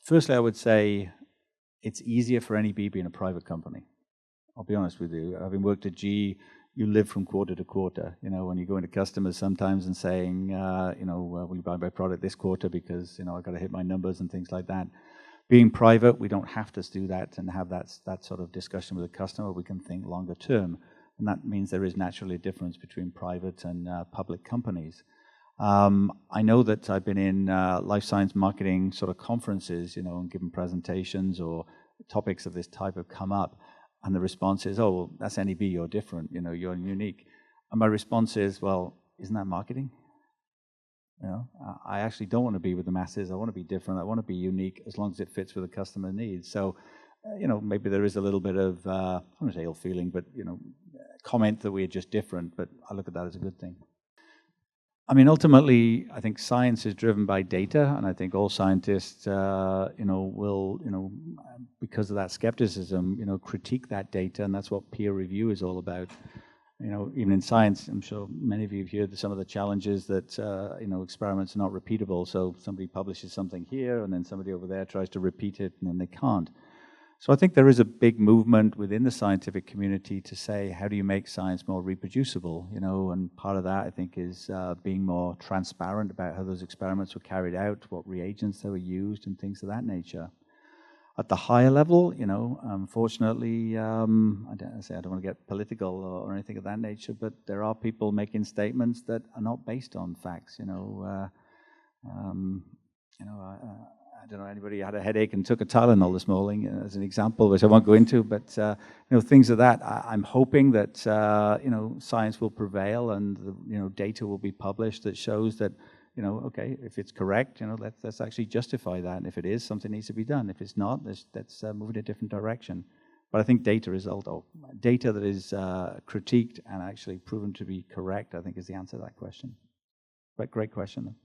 firstly, I would say it's easier for any BB in a private company. I'll be honest with you. Having worked at GE, you live from quarter to quarter. When you go into customers sometimes and saying, will you buy my product this quarter because, I've got to hit my numbers and things like that. Being private, we don't have to do that and have that sort of discussion with the customer. We can think longer term. And that means there is naturally a difference between private and public companies. I know that I've been in life science marketing sort of conferences, and given presentations or topics of this type have come up. And the response is, oh, well, that's NEB, you're different, you're unique. And my response is, well, isn't that marketing? I actually don't want to be with the masses. I want to be different. I want to be unique as long as it fits with the customer needs. So, maybe there is a little bit of, I don't want to say ill feeling, but, comment that we're just different. But I look at that as a good thing. I mean, ultimately, I think science is driven by data, and I think all scientists, will, because of that skepticism, critique that data, and that's what peer review is all about. Even in science, I'm sure many of you have heard some of the challenges that, experiments are not repeatable. So somebody publishes something here, and then somebody over there tries to repeat it, and then they can't. So I think there is a big movement within the scientific community to say, how do you make science more reproducible? And part of that, I think, is being more transparent about how those experiments were carried out, what reagents they were used, and things of that nature. At the higher level, unfortunately, I don't want to get political or anything of that nature, but there are people making statements that are not based on facts. I don't know, anybody had a headache and took a Tylenol this morning, as an example, which I won't go into, but things of that. I'm hoping that science will prevail and data will be published that shows that okay, if it's correct, let's actually justify that, and if it is, something needs to be done. If it's not, let's move in a different direction. But I think data that is critiqued and actually proven to be correct, I think, is the answer to that question. But great question.